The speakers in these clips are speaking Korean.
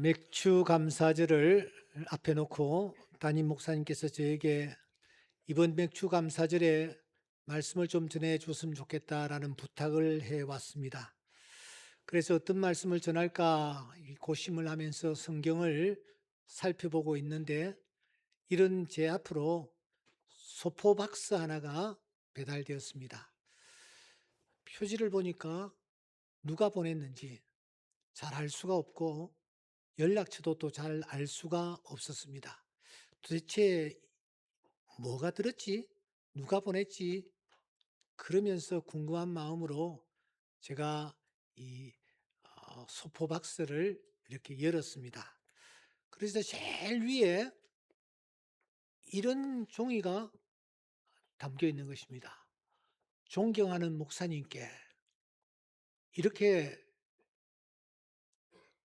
맥주 감사절을 앞에 놓고 담임 목사님께서 저에게 이번 맥주 감사절에 말씀을 좀 전해 줬으면 좋겠다라는 부탁을 해 왔습니다. 그래서 어떤 말씀을 전할까 고심을 하면서 성경을 살펴보고 있는데, 이런 제 앞으로 소포박스 하나가 배달되었습니다. 표지를 보니까 누가 보냈는지 잘 알 수가 없고, 연락처도 또 잘 알 수가 없었습니다. 도대체 뭐가 들었지? 누가 보냈지? 그러면서 궁금한 마음으로 제가 이 소포 박스를 이렇게 열었습니다. 그래서 제일 위에 이런 종이가 담겨 있는 것입니다. 존경하는 목사님께, 이렇게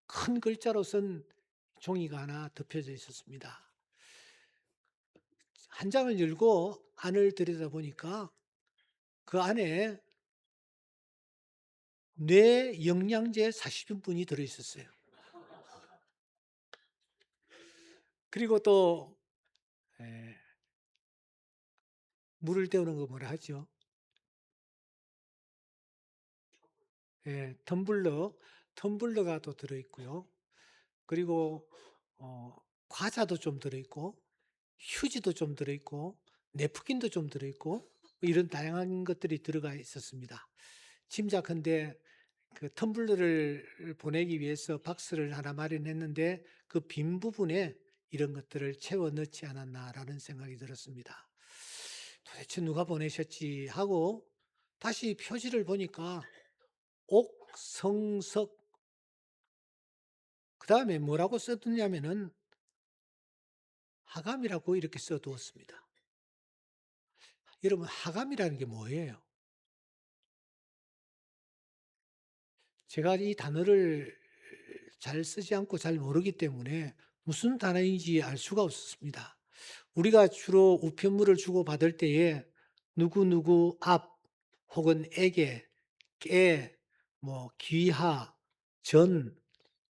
큰 글자로 쓴 종이가 하나 덮여져 있었습니다. 한 장을 열고 안을 들여다보니까 그 안에 뇌 영양제 40인분이 들어있었어요. 그리고 또 에, 물을 데우는 거 뭐라 하죠? 텀블러가 또 들어있고요. 그리고 어, 과자도 좀 들어있고, 휴지도 좀 들어있고, 냅킨도 좀 들어있고, 뭐 이런 다양한 것들이 들어가 있었습니다. 짐작컨대 그 텀블러를 보내기 위해서 박스를 하나 마련했는데 그 빈 부분에 이런 것들을 채워 넣지 않았나라는 생각이 들었습니다. 도대체 누가 보내셨지 하고 다시 표지를 보니까 옥성석, 그 다음에 뭐라고 써두냐면은 하감이라고 이렇게 써두었습니다. 여러분, 하감이라는 게 뭐예요? 제가 이 단어를 잘 쓰지 않고 잘 모르기 때문에 무슨 단어인지 알 수가 없었습니다. 우리가 주로 우편물을 주고받을 때에 누구누구 앞 혹은 에게, 깨, 뭐 귀하, 전,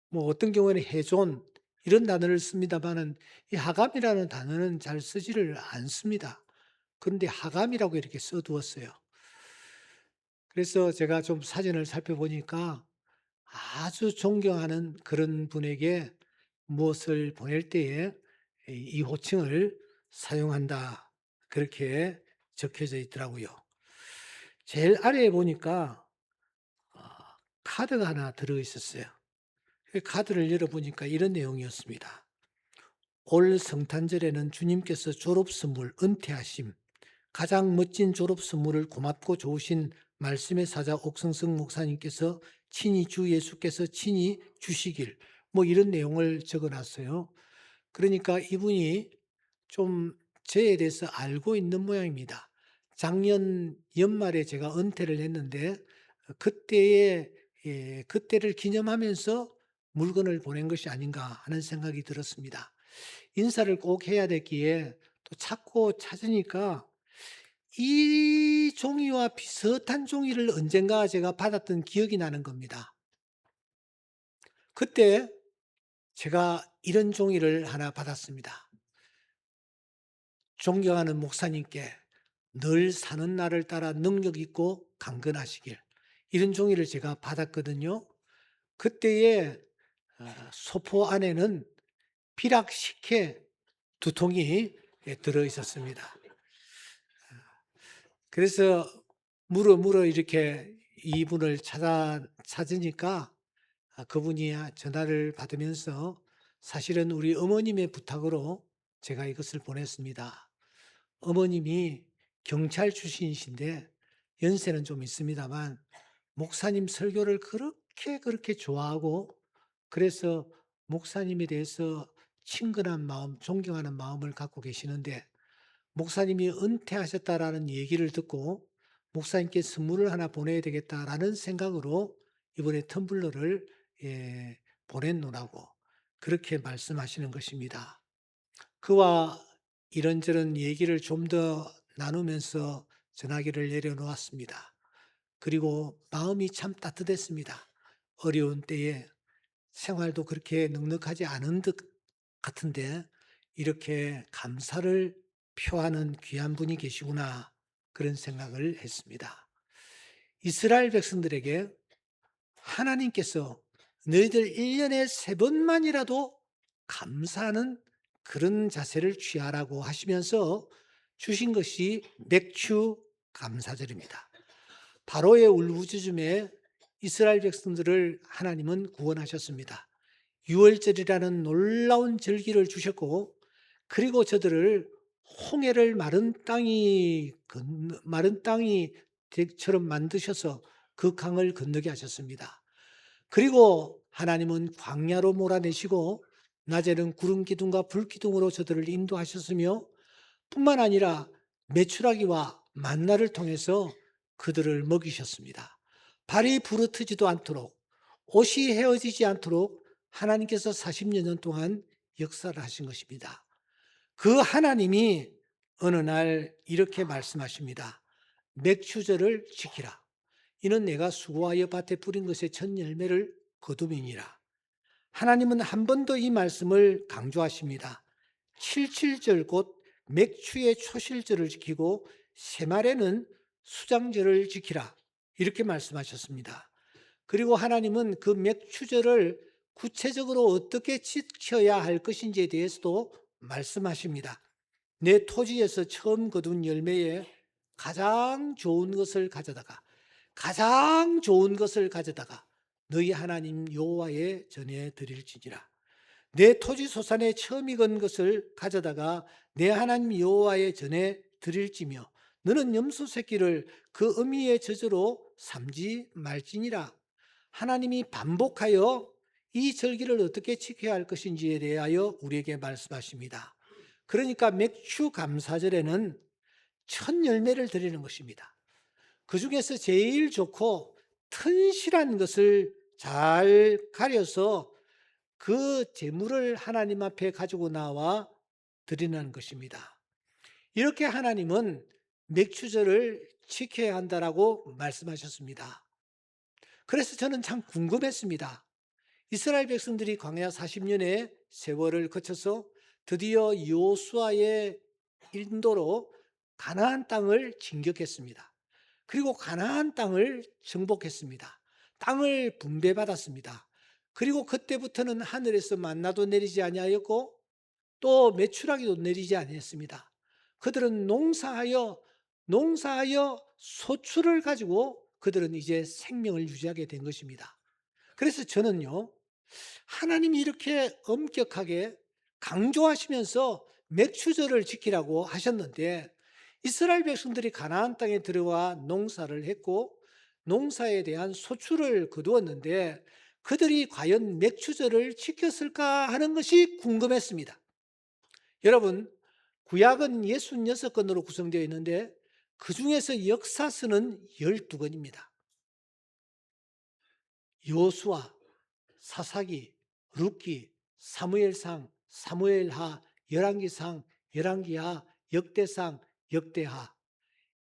뭐 어떤 경우에는 해존, 이런 단어를 씁니다만은 이 하감이라는 단어는 잘 쓰지를 않습니다. 그런데 하감이라고 이렇게 써두었어요. 그래서 제가 좀 사진을 살펴보니까 아주 존경하는 그런 분에게 무엇을 보낼 때에 이 호칭을 사용한다, 그렇게 적혀져 있더라고요. 제일 아래에 보니까 카드가 하나 들어 있었어요. 그 카드를 열어보니까 이런 내용이었습니다. 올 성탄절에는 주님께서 졸업 선물 은퇴하심, 가장 멋진 졸업 선물을 고맙고 좋으신 말씀의 사자 옥성석 목사님께서 친히 주 예수께서 친히 주시길, 뭐 이런 내용을 적어놨어요. 그러니까 이분이 좀 저에 대해서 알고 있는 모양입니다. 작년 연말에 제가 은퇴를 했는데 그때를 기념하면서 물건을 보낸 것이 아닌가 하는 생각이 들었습니다. 인사를 꼭 해야 됐기에 또 찾고 찾으니까 이 종이와 비슷한 종이를 언젠가 제가 받았던 기억이 나는 겁니다. 그때 제가 이런 종이를 하나 받았습니다. 존경하는 목사님께 늘 사는 날을 따라 능력 있고 강건하시길, 이런 종이를 제가 받았거든요. 그때의 소포 안에는 비락식혜 2통이 들어 있었습니다. 그래서 물어 이렇게 이분을 찾으니까 그분이 전화를 받으면서 사실은 우리 어머님의 부탁으로 제가 이것을 보냈습니다. 어머님이 경찰 출신이신데 연세는 좀 있습니다만 목사님 설교를 그렇게 좋아하고, 그래서 목사님에 대해서 친근한 마음, 존경하는 마음을 갖고 계시는데, 목사님이 은퇴하셨다라는 얘기를 듣고 목사님께 선물을 하나 보내야 되겠다라는 생각으로 이번에 텀블러를 보냈노라고 그렇게 말씀하시는 것입니다. 그와 이런저런 얘기를 좀 더 나누면서 전화기를 내려놓았습니다. 그리고 마음이 참 따뜻했습니다. 어려운 때에 생활도 그렇게 넉넉하지 않은 듯 같은데 이렇게 감사를 표하는 귀한 분이 계시구나 그런 생각을 했습니다. 이스라엘 백성들에게 하나님께서 너희들 1년에 3번만이라도 감사하는 그런 자세를 취하라고 하시면서 주신 것이 맥주 감사절입니다. 바로의 울부짖음에 이스라엘 백성들을 하나님은 구원하셨습니다. 유월절이라는 놀라운 절기를 주셨고, 그리고 저들을 홍해를 마른 땅이처럼 만드셔서 그 강을 건너게 하셨습니다. 그리고 하나님은 광야로 몰아내시고 낮에는 구름 기둥과 불 기둥으로 저들을 인도하셨으며, 뿐만 아니라 메추라기와 만나를 통해서 그들을 먹이셨습니다. 발이 부르트지도 않도록, 옷이 헤어지지 않도록 하나님께서 40여 년 동안 역사를 하신 것입니다. 그 하나님이 어느 날 이렇게 말씀하십니다. 맥추절을 지키라. 이는 내가 수고하여 밭에 뿌린 것의 첫 열매를 거두미니라. 하나님은 한 번 더 이 말씀을 강조하십니다. 칠칠절 곧 맥추의 초실절을 지키고 새말에는 수장절을 지키라. 이렇게 말씀하셨습니다. 그리고 하나님은 그 맥추절을 구체적으로 어떻게 지켜야 할 것인지에 대해서도 말씀하십니다. 내 토지에서 처음 거둔 열매에 가장 좋은 것을 가져다가 너희 하나님 여호와의 전에 드릴지니라. 내 토지 소산에 처음 익은 것을 가져다가 내 하나님 여호와의 전에 드릴지며 너는 염소 새끼를 그 어미의 젖으로 삼지 말지니라. 하나님이 반복하여 이 절기를 어떻게 지켜야 할 것인지에 대하여 우리에게 말씀하십니다. 그러니까 맥주 감사절에는 첫 열매를 드리는 것입니다. 그 중에서 제일 좋고 튼실한 것을 잘 가려서 그 제물을 하나님 앞에 가지고 나와 드리는 것입니다. 이렇게 하나님은 맥추절을 지켜야 한다라고 말씀하셨습니다. 그래서 저는 참 궁금했습니다. 이스라엘 백성들이 광야 40년의 세월을 거쳐서 드디어 여호수아의 인도로 가나안 땅을 진격했습니다. 그리고 가나안 땅을 정복했습니다. 땅을 분배받았습니다. 그리고 그때부터는 하늘에서 만나도 내리지 아니하였고 또 메추라기도 내리지 아니했습니다. 그들은 농사하여 소출을 가지고 그들은 이제 생명을 유지하게 된 것입니다. 그래서 저는요, 하나님이 이렇게 엄격하게 강조하시면서 맥추절을 지키라고 하셨는데 이스라엘 백성들이 가나안 땅에 들어와 농사를 했고 농사에 대한 소출을 거두었는데 그들이 과연 맥추절을 지켰을까 하는 것이 궁금했습니다. 여러분, 구약은 66권으로 구성되어 있는데 그 중에서 역사서는 12권입니다. 여호수아, 사사기, 룻기, 사무엘상, 사무엘하, 열왕기상, 열왕기하, 역대상, 역대하,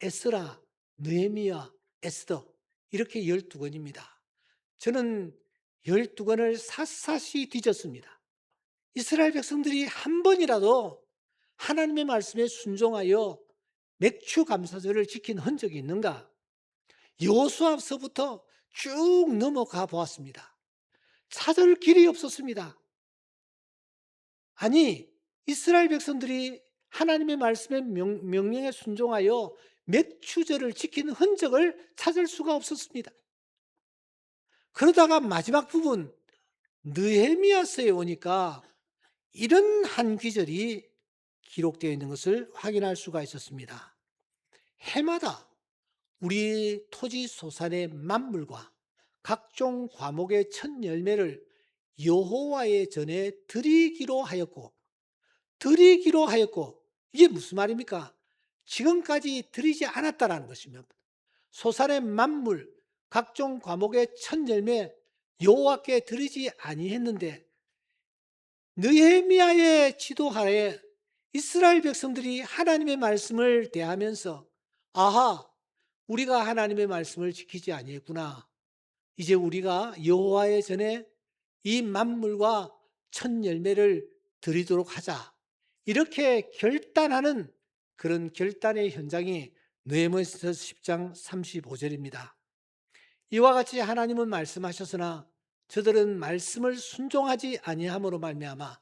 에스라, 느헤미야, 에스더 이렇게 12권입니다. 저는 12권을 샅샅이 뒤졌습니다. 이스라엘 백성들이 한 번이라도 하나님의 말씀에 순종하여 맥추 감사절을 지킨 흔적이 있는가? 여호수아서부터 쭉 넘어가 보았습니다. 찾을 길이 없었습니다. 아니, 이스라엘 백성들이 하나님의 말씀에 명령에 순종하여 맥추절을 지키는 흔적을 찾을 수가 없었습니다. 그러다가 마지막 부분 느헤미야서에 오니까 이런 한 귀절이 기록되어 있는 것을 확인할 수가 있었습니다. 해마다 우리 토지 소산의 만물과 각종 과목의 첫 열매를 여호와의 전에 드리기로 하였고 이게 무슨 말입니까? 지금까지 드리지 않았다라는 것입니다. 소산의 만물 각종 과목의 첫 열매 여호와께 드리지 아니했는데 느헤미야의 지도하에 이스라엘 백성들이 하나님의 말씀을 대하면서 아하, 우리가 하나님의 말씀을 지키지 아니했구나. 이제 우리가 여호와의 전에 이 만물과 첫 열매를 드리도록 하자. 이렇게 결단하는 그런 결단의 현장이 느헤미야서 10장 35절입니다. 이와 같이 하나님은 말씀하셨으나 저들은 말씀을 순종하지 아니함으로 말미암아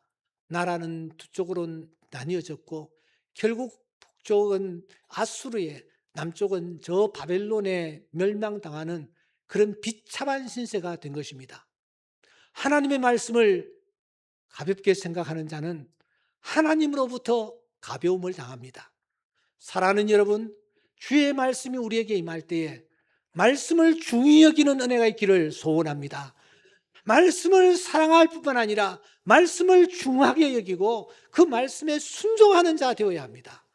나라는 두 쪽으로 나뉘어졌고 결국 북쪽은 아수르에, 남쪽은 저 바벨론에 멸망당하는 그런 비참한 신세가 된 것입니다. 하나님의 말씀을 가볍게 생각하는 자는 하나님으로부터 가벼움을 당합니다. 사랑하는 여러분, 주의 말씀이 우리에게 임할 때에 말씀을 중히 여기는 은혜가 있기를 소원합니다. 말씀을 사랑할 뿐만 아니라 말씀을 중하게 여기고 그 말씀에 순종하는 자 되어야 합니다.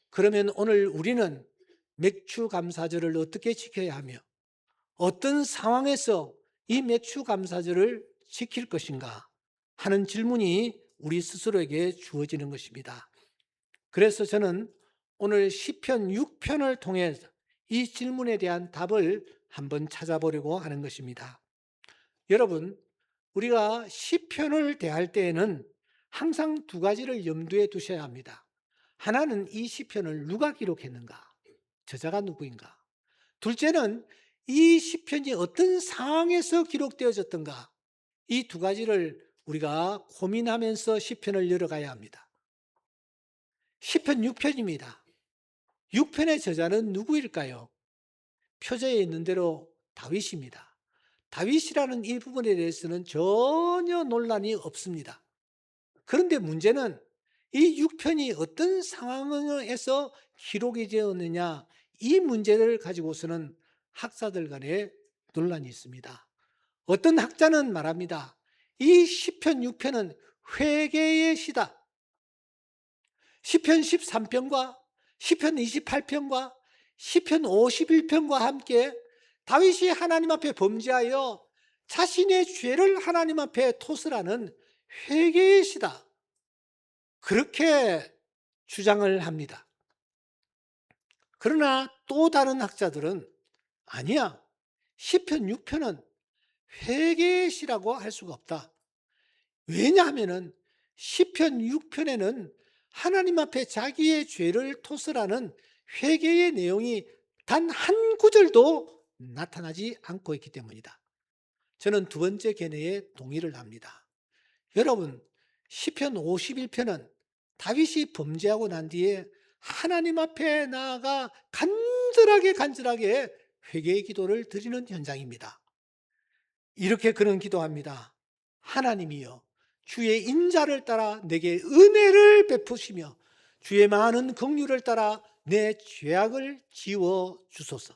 그러면 오늘 우리는 맥추감사절을 어떻게 지켜야 하며 어떤 상황에서 이 맥추감사절을 지킬 것인가 하는 질문이 우리 스스로에게 주어지는 것입니다. 그래서 저는 오늘 시편 6편을 통해 이 질문에 대한 답을 한번 찾아보려고 하는 것입니다. 여러분, 우리가 시편을 대할 때에는 항상 두 가지를 염두에 두셔야 합니다. 하나는 이 시편을 누가 기록했는가? 저자가 누구인가? 둘째는 이 시편이 어떤 상황에서 기록되어졌던가? 이 두 가지를 우리가 고민하면서 시편을 열어가야 합니다. 시편 6편입니다. 6편의 저자는 누구일까요? 표제에 있는 대로 다윗입니다. 다윗이라는 이 부분에 대해서는 전혀 논란이 없습니다. 그런데 문제는 이 6편이 어떤 상황에서 기록이 되었느냐, 이 문제를 가지고서는 학자들 간에 논란이 있습니다. 어떤 학자는 말합니다. 이 시편 6편은 회개의 시다. 시편 13편과 시편 28편과 시편 51편과 함께 다윗이 하나님 앞에 범죄하여 자신의 죄를 하나님 앞에 토설하는 회개의 시다. 그렇게 주장을 합니다. 그러나 또 다른 학자들은 아니야. 시편 6편은 회개의 시라고 할 수가 없다. 왜냐하면 시편 6편에는 하나님 앞에 자기의 죄를 토설하는 회개의 내용이 단 한 구절도 나타나지 않고 있기 때문이다. 저는 두 번째 견해에 동의를 합니다. 여러분, 시편 51편은 다윗이 범죄하고 난 뒤에 하나님 앞에 나아가 간절하게 회개의 기도를 드리는 현장입니다. 이렇게 그는 기도합니다. 하나님이여, 주의 인자를 따라 내게 은혜를 베푸시며 주의 많은 긍휼을 따라 내 죄악을 지워 주소서.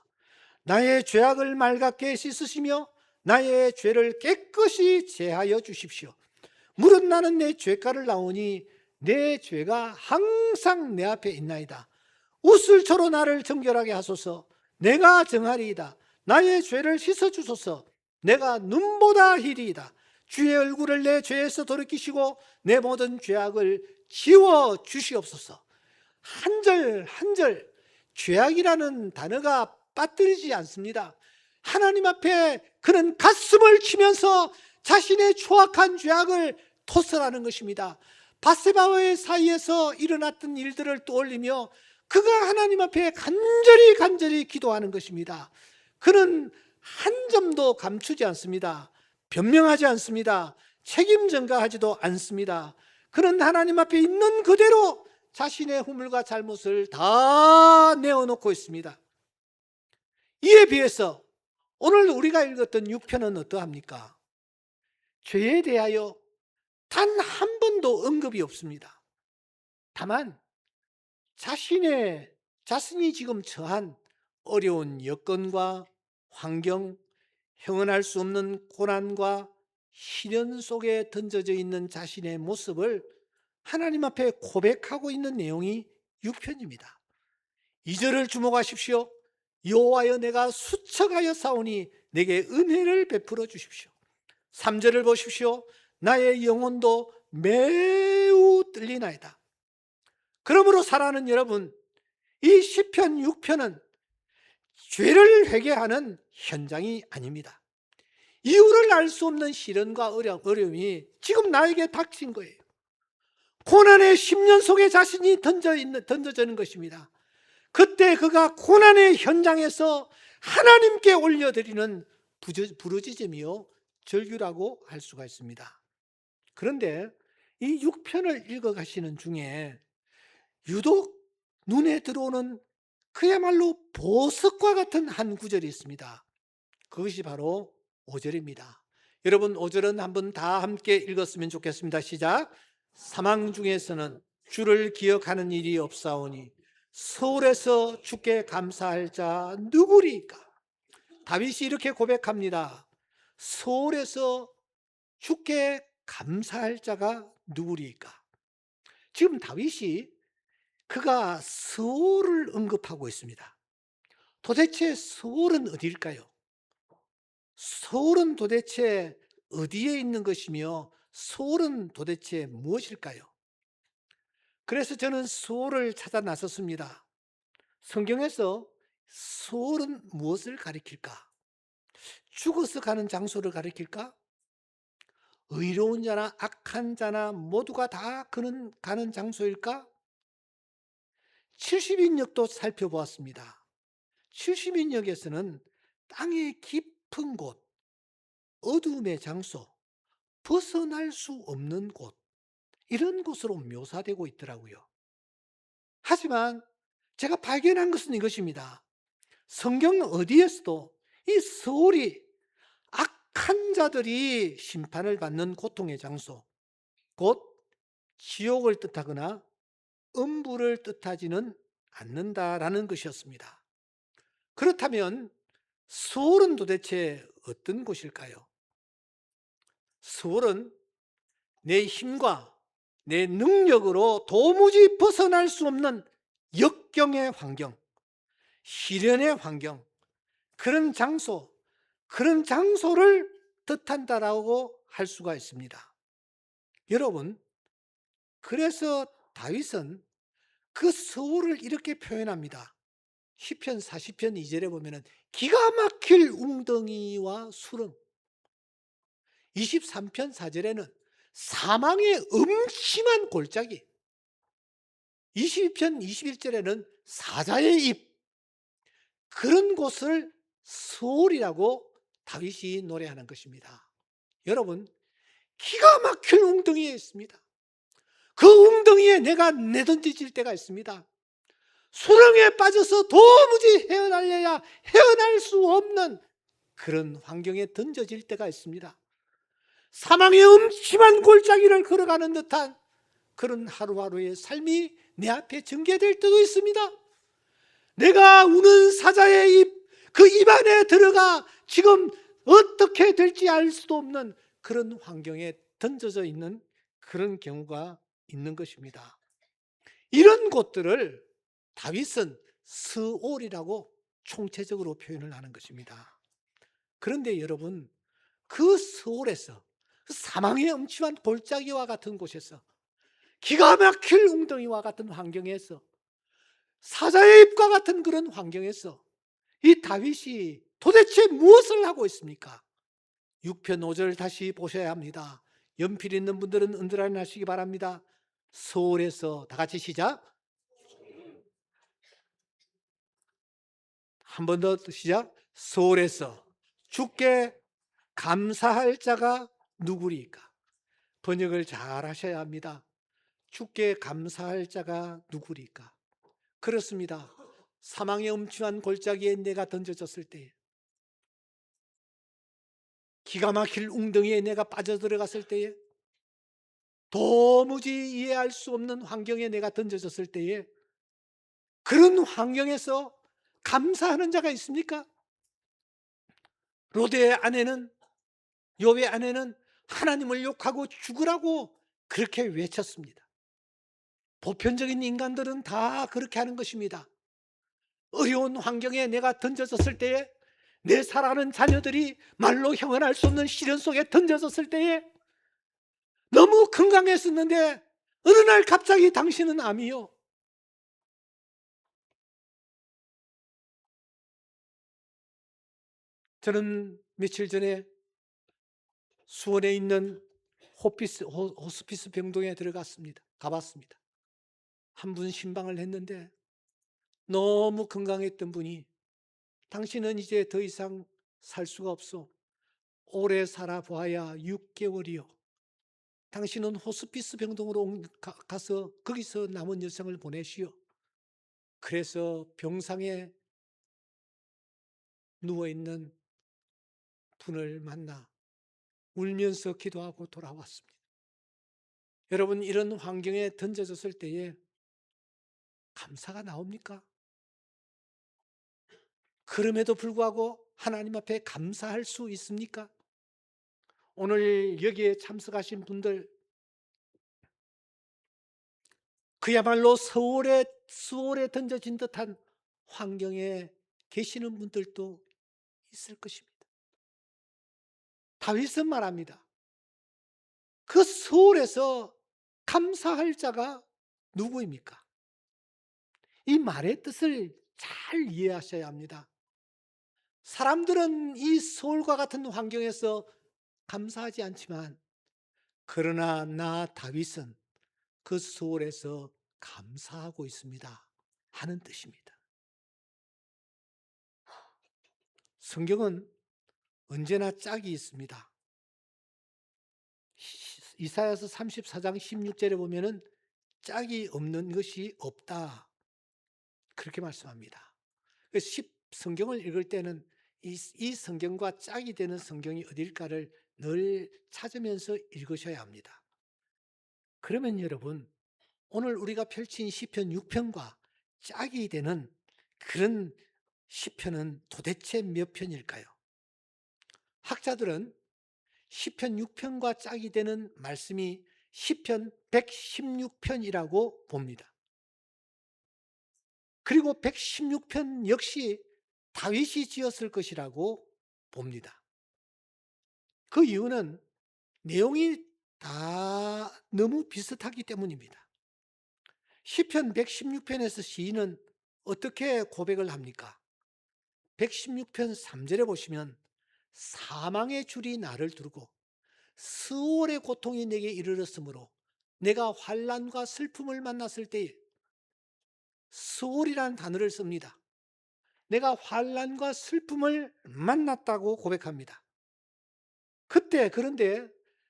나의 죄악을 맑게 씻으시며 나의 죄를 깨끗이 제하여 주십시오. 무릇 나는 내 죄가를 나오니 내 죄가 항상 내 앞에 있나이다. 웃을초로 나를 정결하게 하소서. 내가 정하리이다. 나의 죄를 씻어주소서. 내가 눈보다 희리이다. 주의 얼굴을 내 죄에서 돌이키시고 내 모든 죄악을 지워 주시옵소서. 한 절 한 절 죄악이라는 단어가 빠뜨리지 않습니다. 하나님 앞에 그는 가슴을 치면서 자신의 초악한 죄악을 토설하는 것입니다. 밧세바와의 사이에서 일어났던 일들을 떠올리며 그가 하나님 앞에 간절히 기도하는 것입니다. 그는 한 점도 감추지 않습니다. 변명하지 않습니다. 책임 전가하지도 않습니다. 그는 하나님 앞에 있는 그대로 자신의 허물과 잘못을 다 내어놓고 있습니다. 이에 비해서 오늘 우리가 읽었던 6편은 어떠합니까? 죄에 대하여 단 한 번도 언급이 없습니다. 다만 자신이 지금 처한 어려운 여건과 환경, 형언할 수 없는 고난과 시련 속에 던져져 있는 자신의 모습을 하나님 앞에 고백하고 있는 내용이 6편입니다. 2절을 주목하십시오. 여호와여, 내가 수척하여 싸우니 내게 은혜를 베풀어 주십시오. 3절을 보십시오. 나의 영혼도 매우 떨리나이다. 그러므로 사랑하는 여러분, 이 시편 6편은 죄를 회개하는 현장이 아닙니다. 이유를 알 수 없는 시련과 어려움이 지금 나에게 닥친 거예요. 고난의 10년 속에 자신이 던져지는 것입니다. 그때 그가 고난의 현장에서 하나님께 올려드리는 부르짖음이요 절규라고 할 수가 있습니다. 그런데 이 6편을 읽어가시는 중에 유독 눈에 들어오는 그야말로 보석과 같은 한 구절이 있습니다. 그것이 바로 5절입니다. 여러분 5절은 한번 다 함께 읽었으면 좋겠습니다. 시작. 사망 중에서는 주를 기억하는 일이 없사오니 서울에서 주께 감사할 자 누구리까? 다윗이 이렇게 고백합니다. 서울에서 주께 감사할 자가 누구리까? 지금 다윗이 그가 서울을 언급하고 있습니다. 도대체 서울은 어디일까요? 서울은 도대체 어디에 있는 것이며 서울은 도대체 무엇일까요? 그래서 저는 서울을 찾아 나섰습니다. 성경에서 서울은 무엇을 가리킬까? 죽어서 가는 장소를 가리킬까? 의로운 자나 악한 자나 모두가 다 가는 장소일까? 70인역도 살펴보았습니다. 70인역에서는 땅의 깊은 곳, 어둠의 장소, 벗어날 수 없는 곳, 이런 곳으로 묘사되고 있더라고요. 하지만 제가 발견한 것은 이것입니다. 성경 어디에서도 이 서울이 악한 자들이 심판을 받는 고통의 장소, 곧 지옥을 뜻하거나 음부를 뜻하지는 않는다라는 것이었습니다. 그렇다면 서울은 도대체 어떤 곳일까요? 서울은 내 힘과 내 능력으로 도무지 벗어날 수 없는 역경의 환경, 시련의 환경, 그런 장소를 뜻한다라고 할 수가 있습니다. 여러분, 그래서 다윗은 그 서울을 이렇게 표현합니다. 시편 40편 2절에 보면은 기가 막힐 웅덩이와 수렁, 23편 4절에는 사망의 음침한 골짜기, 20편 21절에는 사자의 입, 그런 곳을 서울이라고 다윗이 노래하는 것입니다. 여러분, 기가 막힌 웅덩이에 있습니다. 그 웅덩이에 내가 내던져질 때가 있습니다. 수렁에 빠져서 도무지 헤어날 수 없는 그런 환경에 던져질 때가 있습니다. 사망의 음침한 골짜기를 걸어가는 듯한 그런 하루하루의 삶이 내 앞에 전개될 때도 있습니다. 내가 우는 사자의 입, 그 입 안에 들어가 지금 어떻게 될지 알 수도 없는 그런 환경에 던져져 있는 그런 경우가 있는 것입니다. 이런 곳들을 다윗은 스올이라고 총체적으로 표현을 하는 것입니다. 그런데 여러분, 그 스올에서, 그 사망의 음침한 골짜기와 같은 곳에서, 기가 막힐 웅덩이와 같은 환경에서, 사자의 입과 같은 그런 환경에서 이 다윗이 도대체 무엇을 하고 있습니까? 6편 5절 다시 보셔야 합니다. 연필 있는 분들은 언더라인 하시기 바랍니다. 서울에서, 다 같이 시작. 한 번 더 시작. 서울에서 주께 감사할 자가 누구리까? 번역을 잘 하셔야 합니다. 주께 감사할 자가 누구리까? 그렇습니다. 사망의 음침한 골짜기에 내가 던져졌을 때, 기가 막힐 웅덩이에 내가 빠져들어갔을 때에, 도무지 이해할 수 없는 환경에 내가 던져졌을 때에, 그런 환경에서 감사하는 자가 있습니까? 롯의 아내는, 욥의 아내는 하나님을 욕하고 죽으라고 그렇게 외쳤습니다. 보편적인 인간들은 다 그렇게 하는 것입니다. 어려운 환경에 내가 던져졌을 때에, 내 사랑하는 자녀들이 말로 형언할 수 없는 시련 속에 던져졌을 때에, 너무 건강했었는데 어느 날 갑자기 당신은 암이요. 저는 며칠 전에 수원에 있는 호스피스 병동에 가봤습니다. 한 분 신방을 했는데 너무 건강했던 분이 당신은 이제 더 이상 살 수가 없어. 오래 살아봐야 6개월이요. 당신은 호스피스 병동으로 가서 거기서 남은 여생을 보내시오. 그래서 병상에 누워있는 분을 만나 울면서 기도하고 돌아왔습니다. 여러분, 이런 환경에 던져졌을 때에 감사가 나옵니까? 그럼에도 불구하고 하나님 앞에 감사할 수 있습니까? 오늘 여기에 참석하신 분들, 그야말로 수월에 던져진 듯한 환경에 계시는 분들도 있을 것입니다. 다윗은 말합니다. 그 수월에서 감사할 자가 누구입니까? 이 말의 뜻을 잘 이해하셔야 합니다. 사람들은 이 수월과 같은 환경에서 감사하지 않지만, 그러나 나 다윗은 그 수월에서 감사하고 있습니다 하는 뜻입니다. 성경은 언제나 짝이 있습니다. 이사야서 34장 16절에 보면은 짝이 없는 것이 없다, 그렇게 말씀합니다. 성경을 읽을 때는 이 성경과 짝이 되는 성경이 어딜까를 늘 찾으면서 읽으셔야 합니다. 그러면 여러분, 오늘 우리가 펼친 시편 6편과 짝이 되는 그런 시편은 도대체 몇 편일까요? 학자들은 시편 6편과 짝이 되는 말씀이 시편 116편이라고 봅니다. 그리고 116편 역시 다윗이 지었을 것이라고 봅니다. 그 이유는 내용이 다 너무 비슷하기 때문입니다. 시편 116편에서 시인은 어떻게 고백을 합니까? 116편 3절에 보시면 사망의 줄이 나를 두르고 수월의 고통이 내게 이르렀으므로 내가 환난과 슬픔을 만났을 때에, 수월이라는 단어를 씁니다. 내가 환난과 슬픔을 만났다고 고백합니다. 그런데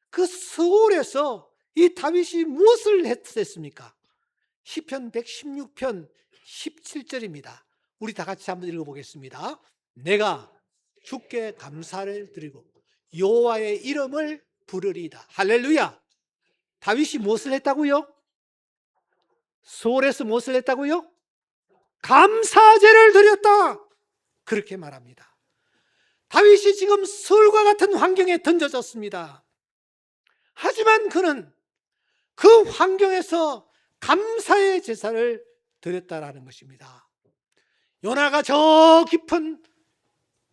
그 수월에서 이 다윗이 무엇을 했습니까? 시편 116편 17절입니다. 우리 다 같이 한번 읽어보겠습니다. 내가 주께 감사를 드리고 여호와의 이름을 부르리이다. 할렐루야. 다윗이 무엇을 했다고요? 수월에서 무엇을 했다고요? 감사제를 드렸다, 그렇게 말합니다. 다윗이 지금 수월과 같은 환경에 던져졌습니다. 하지만 그는 그 환경에서 감사의 제사를 드렸다라는 것입니다. 요나가 저 깊은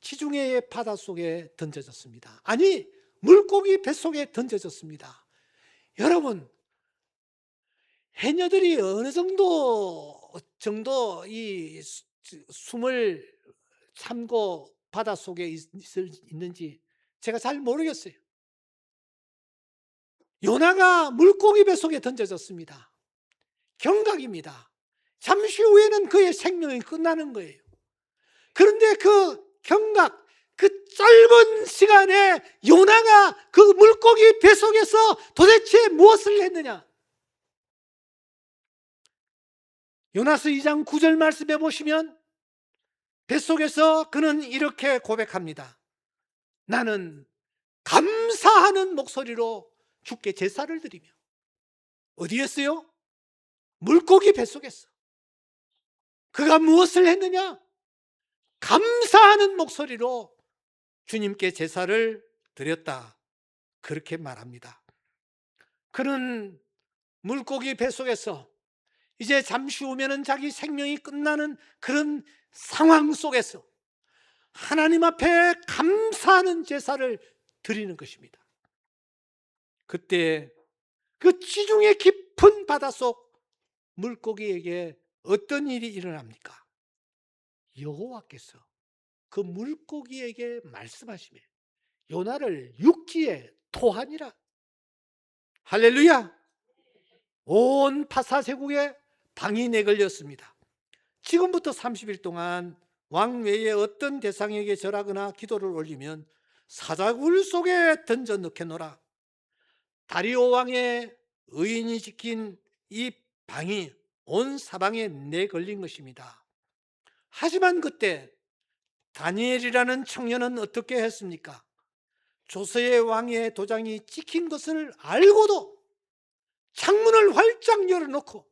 지중해의 바다 속에 던져졌습니다. 아니, 물고기 뱃속에 던져졌습니다. 여러분, 해녀들이 어느 정도 이 숨을 참고 바다 속에 있는지 제가 잘 모르겠어요. 요나가 물고기 뱃속에 던져졌습니다. 경각입니다. 잠시 후에는 그의 생명이 끝나는 거예요. 그런데 그 경각, 그 짧은 시간에 요나가 그 물고기 뱃속에서 도대체 무엇을 했느냐? 요나서 2장 9절 말씀해 보시면 뱃속에서 그는 이렇게 고백합니다. 나는 감사하는 목소리로 주께 제사를 드리며. 어디였어요? 물고기 뱃속에서. 그가 무엇을 했느냐? 감사하는 목소리로 주님께 제사를 드렸다, 그렇게 말합니다. 그는 물고기 뱃속에서 이제 잠시 후면은 자기 생명이 끝나는 그런 상황 속에서 하나님 앞에 감사하는 제사를 드리는 것입니다. 그때 그 지중해 깊은 바닷속 물고기에게 어떤 일이 일어납니까? 여호와께서 그 물고기에게 말씀하시며 요나를 육지에 토하니라. 할렐루야. 온 파사제국에 방이 내걸렸습니다. 지금부터 30일 동안 왕 외에 어떤 대상에게 절하거나 기도를 올리면 사자굴 속에 던져 넣게노라. 다리오 왕의 의인이 지킨 이 방이 온 사방에 내걸린 것입니다. 하지만 그때 다니엘이라는 청년은 어떻게 했습니까? 조서의 왕의 도장이 찍힌 것을 알고도 창문을 활짝 열어놓고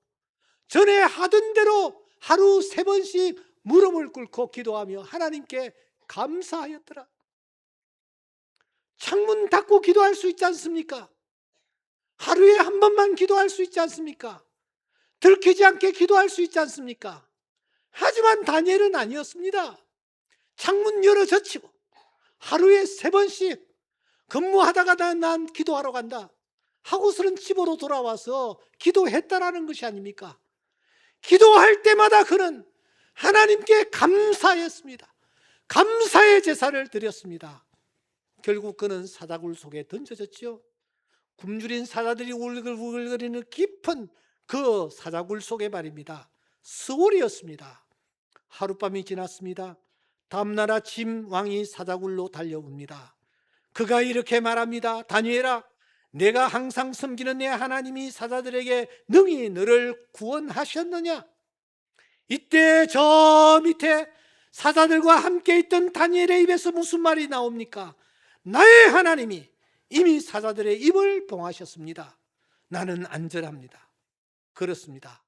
전에 하던 대로 하루 3번씩 무릎을 꿇고 기도하며 하나님께 감사하였더라. 창문 닫고 기도할 수 있지 않습니까? 하루에 한 번만 기도할 수 있지 않습니까? 들키지 않게 기도할 수 있지 않습니까? 하지만 다니엘은 아니었습니다. 창문 열어 젖히고 하루에 3번씩 근무하다가 난 기도하러 간다 하고서는 집으로 돌아와서 기도했다라는 것이 아닙니까? 기도할 때마다 그는 하나님께 감사했습니다. 감사의 제사를 드렸습니다. 결국 그는 사자굴 속에 던져졌지요. 굶주린 사자들이 울글울글거리는 깊은 그 사자굴 속에 말입니다. 스월이었습니다. 하룻밤이 지났습니다. 다음날 아침 왕이 사자굴로 달려옵니다. 그가 이렇게 말합니다. 다니엘아, 내가 항상 섬기는 내 하나님이 사자들에게 능히 너를 구원하셨느냐? 이때 저 밑에 사자들과 함께 있던 다니엘의 입에서 무슨 말이 나옵니까? 나의 하나님이 이미 사자들의 입을 봉하셨습니다. 나는 안전합니다. 그렇습니다.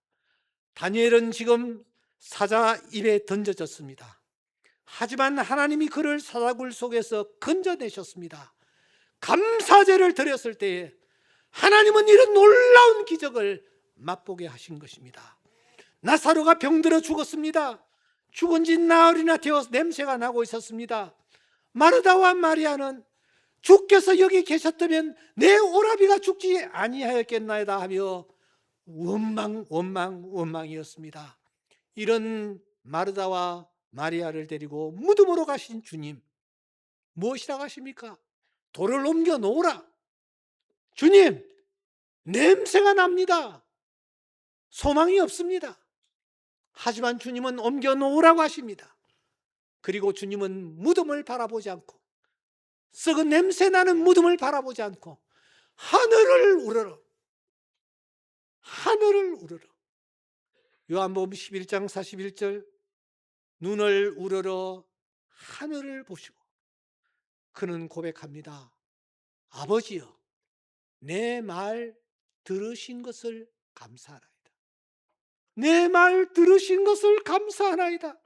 다니엘은 지금 사자 입에 던져졌습니다. 하지만 하나님이 그를 사자굴 속에서 건져내셨습니다. 감사제를 드렸을 때에 하나님은 이런 놀라운 기적을 맛보게 하신 것입니다. 나사로가 병들어 죽었습니다. 죽은 지 나흘이나 되어서 냄새가 나고 있었습니다. 마르다와 마리아는 주께서 여기 계셨다면 내 오라비가 죽지 아니하였겠나이다 하며 원망이었습니다. 이런 마르다와 마리아를 데리고 무덤으로 가신 주님, 무엇이라고 하십니까? 돌을 옮겨 놓으라. 주님, 냄새가 납니다. 소망이 없습니다. 하지만 주님은 옮겨 놓으라고 하십니다. 그리고 주님은 무덤을 바라보지 않고, 썩은 냄새 나는 무덤을 바라보지 않고 하늘을 우러러, 하늘을 우러러. 요한복음 11장 41절, 눈을 우러러 하늘을 보시고 그는 고백합니다. 아버지여, 내 말 들으신 것을 감사하나이다. 내 말 들으신 것을 감사하나이다.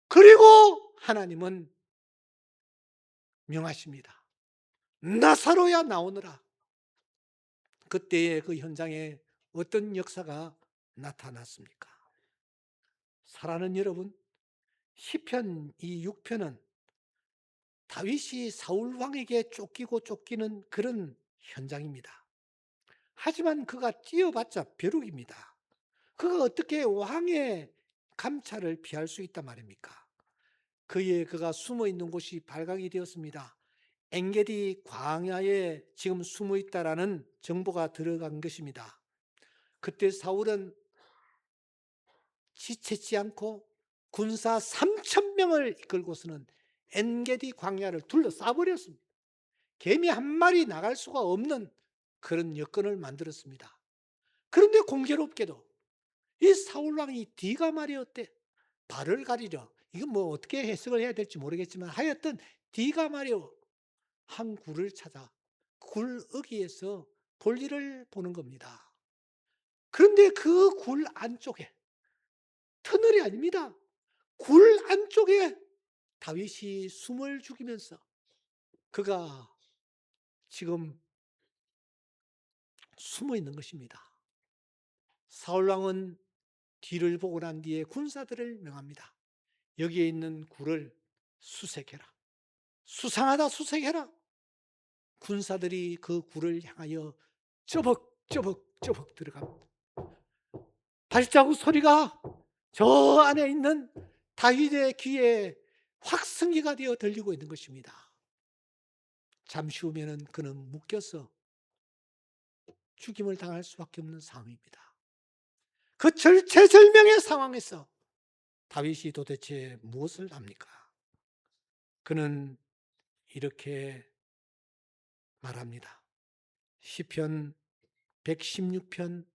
그리고 하나님은 명하십니다. 나사로야 나오너라. 그때의 그 현장에 어떤 역사가 나타났습니까? 사랑하는 여러분, 시편 이 6편은 다윗이 사울 왕에게 쫓기는 그런 현장입니다. 하지만 그가 뛰어봤자 벼룩입니다. 그가 어떻게 왕의 감찰을 피할 수 있단 말입니까? 그가 숨어 있는 곳이 발각이 되었습니다. 엔게디 광야에 지금 숨어 있다라는 정보가 들어간 것입니다. 그때 사울은 지체치 않고 군사 3,000명을 이끌고서는 엔게디 광야를 둘러싸버렸습니다. 개미 한 마리 나갈 수가 없는 그런 여건을 만들었습니다. 그런데 공교롭게도 이 사울왕이 뒤가 말이었대. 발을 가리려. 이건 뭐 어떻게 해석을 해야 될지 모르겠지만 하여튼 뒤가 말이요. 한 굴을 찾아 굴어기에서 볼일을 보는 겁니다. 그런데 그 굴 안쪽에, 터널이 아닙니다. 굴 안쪽에 다윗이 숨을 죽이면서 그가 지금 숨어 있는 것입니다. 사울왕은 뒤를 보고 난 뒤에 군사들을 명합니다. 여기에 있는 굴을 수색해라. 수상하다 수색해라. 군사들이 그 굴을 향하여 쪼벅쪼벅 들어갑니다. 발자국 소리가 저 안에 있는 다윗의 귀에 확성기가 되어 들리고 있는 것입니다. 잠시 후면은 그는 묶여서 죽임을 당할 수밖에 없는 상황입니다. 그 절체절명의 상황에서 다윗이 도대체 무엇을 합니까? 그는 이렇게 말합니다. 시편 116편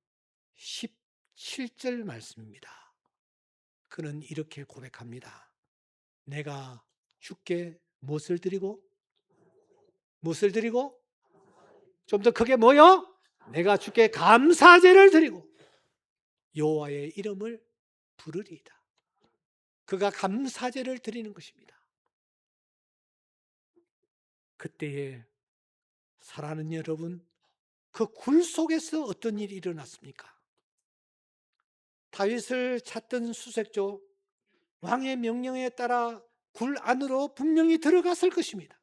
17절 말씀입니다. 그는 이렇게 고백합니다. 내가 주께 무엇을 드리고 좀 더 크게 뭐요? 내가 주께 감사제를 드리고 여호와의 이름을 부르리이다. 그가 감사제를 드리는 것입니다. 그때에 사랑하는 여러분, 그 굴 속에서 어떤 일이 일어났습니까? 다윗을 찾던 수색조 왕의 명령에 따라 굴 안으로 분명히 들어갔을 것입니다.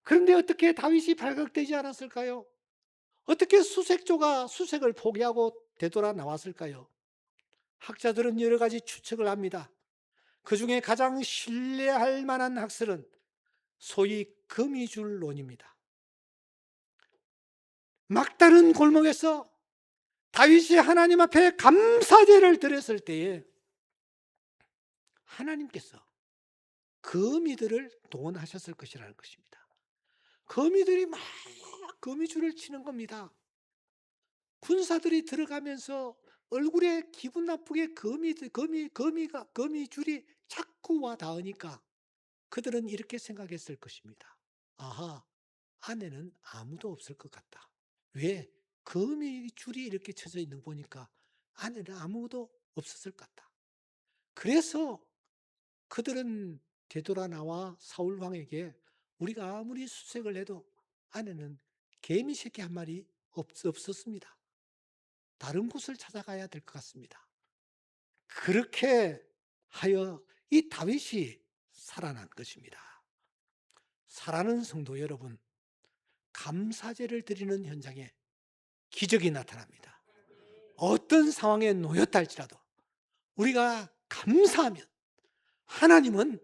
그런데 어떻게 다윗이 발각되지 않았을까요? 어떻게 수색조가 수색을 포기하고 되돌아 나왔을까요? 학자들은 여러 가지 추측을 합니다. 그 중에 가장 신뢰할 만한 학설은 소위 거미줄론입니다. 막다른 골목에서 다윗이 하나님 앞에 감사제를 드렸을 때에 하나님께서 거미들을 동원하셨을 것이라는 것입니다. 거미들이 막 거미줄을 치는 겁니다. 군사들이 들어가면서 얼굴에 기분 나쁘게 거미줄이 자꾸 와 닿으니까 그들은 이렇게 생각했을 것입니다. 아하, 안에는 아무도 없을 것 같다. 왜? 거미줄이 이렇게 쳐져 있는 거 보니까 안에는 아무도 없었을 것 같다. 그래서 그들은 되돌아 나와 사울 왕에게 우리가 아무리 수색을 해도 안에는 개미 새끼 한 마리 없었습니다. 다른 곳을 찾아가야 될 것 같습니다. 그렇게 하여 이 다윗이 살아난 것입니다. 사랑하는 성도 여러분, 감사제를 드리는 현장에 기적이 나타납니다. 어떤 상황에 놓였다 할지라도 우리가 감사하면 하나님은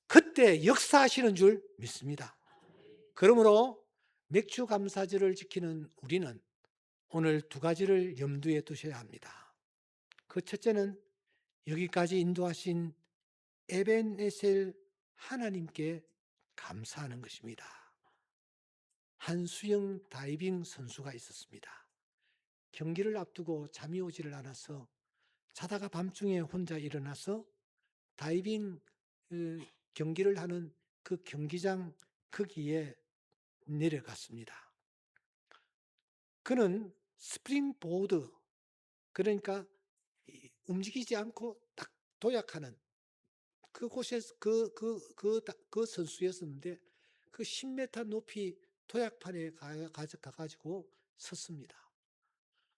그때 역사하시는 줄 믿습니다. 그러므로 맥주 감사절을 지키는 우리는 오늘 두 가지를 염두에 두셔야 합니다. 그 첫째는 여기까지 인도하신 에벤에셀 하나님께 감사하는 것입니다. 한 수영 다이빙 선수가 있었습니다. 경기를 앞두고 잠이 오지를 않아서 자다가 밤중에 혼자 일어나서 다이빙 경기를 하는 그 경기장 거기에 내려갔습니다. 그는 스프링보드, 그러니까 움직이지 않고 딱 도약하는 그곳에서 그 선수였었는데 그 10m 높이 도약판에 가가지고 섰습니다.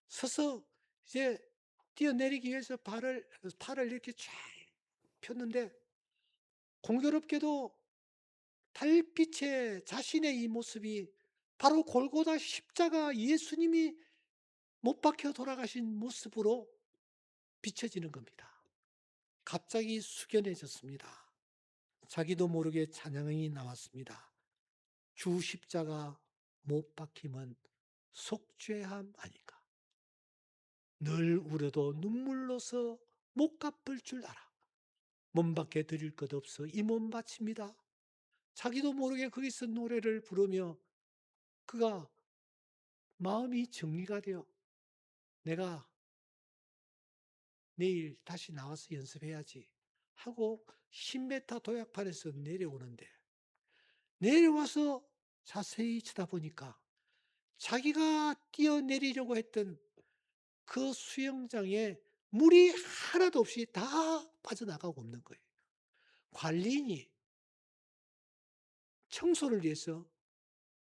서서 이제 뛰어내리기 위해서 팔을 이렇게 쫙 폈는데 공교롭게도 달빛에 자신의 이 모습이 바로 골고다 십자가 예수님이 못 박혀 돌아가신 모습으로 비춰지는 겁니다. 갑자기 숙연해졌습니다. 자기도 모르게 찬양이 나왔습니다. 주 십자가 못 박힘은 속죄함 아닌가. 늘 울어도 눈물로서 못 갚을 줄 알아. 몸밖에 드릴 것 없어 이 몸 바칩니다. 자기도 모르게 거기서 노래를 부르며 그가 마음이 정리가 되어 내가 내일 다시 나와서 연습해야지 하고 10m 도약판에서 내려오는데 내려와서 자세히 쳐다보니까 자기가 뛰어내리려고 했던 그 수영장에 물이 하나도 없이 다 빠져나가고 없는 거예요. 관리인이 청소를 위해서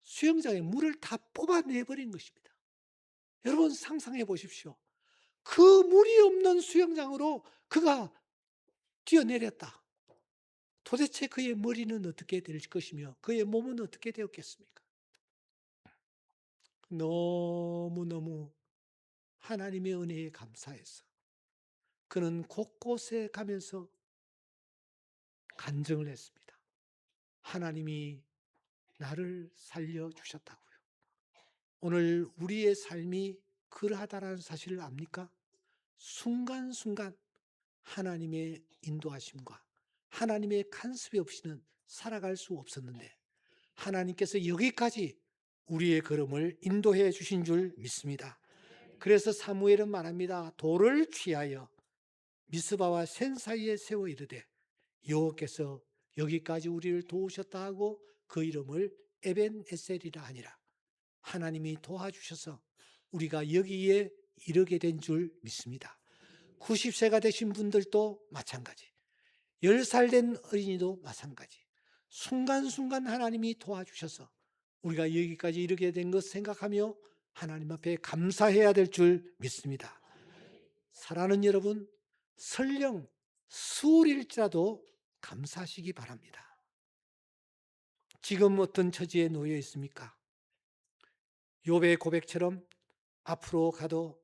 수영장에 물을 다 뽑아내버린 것입니다. 여러분 상상해 보십시오. 그 물이 없는 수영장으로 그가 뛰어내렸다. 도대체 그의 머리는 어떻게 될 것이며 그의 몸은 어떻게 되었겠습니까? 너무너무 하나님의 은혜에 감사해서 그는 곳곳에 가면서 간증을 했습니다. 하나님이 나를 살려주셨다고요. 오늘 우리의 삶이 그러하다는 사실을 압니까? 순간순간 하나님의 인도하심과 하나님의 간섭이 없이는 살아갈 수 없었는데 하나님께서 여기까지 우리의 걸음을 인도해 주신 줄 믿습니다. 그래서 사무엘은 말합니다. 돌을 취하여 미스바와 센 사이에 세워 이르되 여호와께서 여기까지 우리를 도우셨다 하고 그 이름을 에벤에셀이라 하니라. 하나님이 도와주셔서 우리가 여기에 이르게 된 줄 믿습니다. 90세가 되신 분들도 마찬가지, 10살 된 어린이도 마찬가지, 순간순간 하나님이 도와주셔서 우리가 여기까지 이르게 된 것 생각하며 하나님 앞에 감사해야 될 줄 믿습니다. 사랑하는 여러분, 설령 수월일지라도 감사하시기 바랍니다. 지금 어떤 처지에 놓여 있습니까? 욥의 고백처럼 앞으로 가도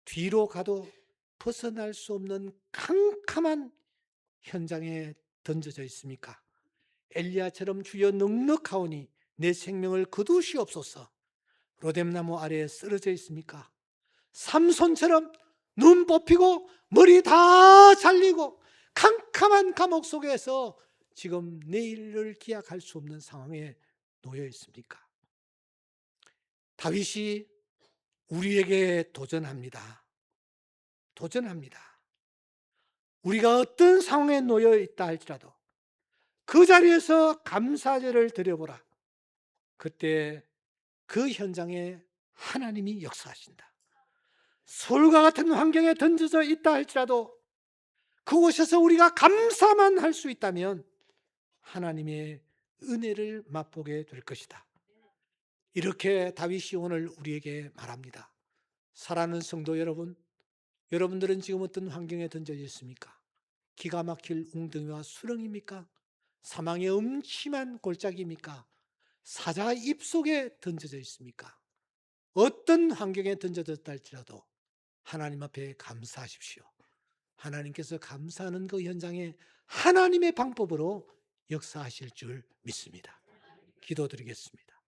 뒤로 가도 벗어날 수 없는 캄캄한 현장에 던져져 있습니까? 엘리야처럼 주여 넉넉하오니 내 생명을 거두시옵소서. 로뎀나무 아래에 쓰러져 있습니까? 삼손처럼 눈 뽑히고 머리 다 잘리고 캄캄한 감옥 속에서 지금 내일을 기약할 수 없는 상황에 놓여 있습니까? 다윗이 우리에게 도전합니다. 우리가 어떤 상황에 놓여 있다 할지라도 그 자리에서 감사제를 드려보라. 그때 그 현장에 하나님이 역사하신다. 서울과 같은 환경에 던져져 있다 할지라도 그곳에서 우리가 감사만 할 수 있다면 하나님의 은혜를 맛보게 될 것이다. 이렇게 다윗이 오늘 우리에게 말합니다. 사랑하는 성도 여러분, 여러분들은 지금 어떤 환경에 던져져 있습니까? 기가 막힐 웅덩이와 수렁입니까? 사망의 음침한 골짜기입니까? 사자 입속에 던져져 있습니까? 어떤 환경에 던져졌다 할지라도 하나님 앞에 감사하십시오. 하나님께서 감사하는 그 현장에 하나님의 방법으로 역사하실 줄 믿습니다. 기도드리겠습니다.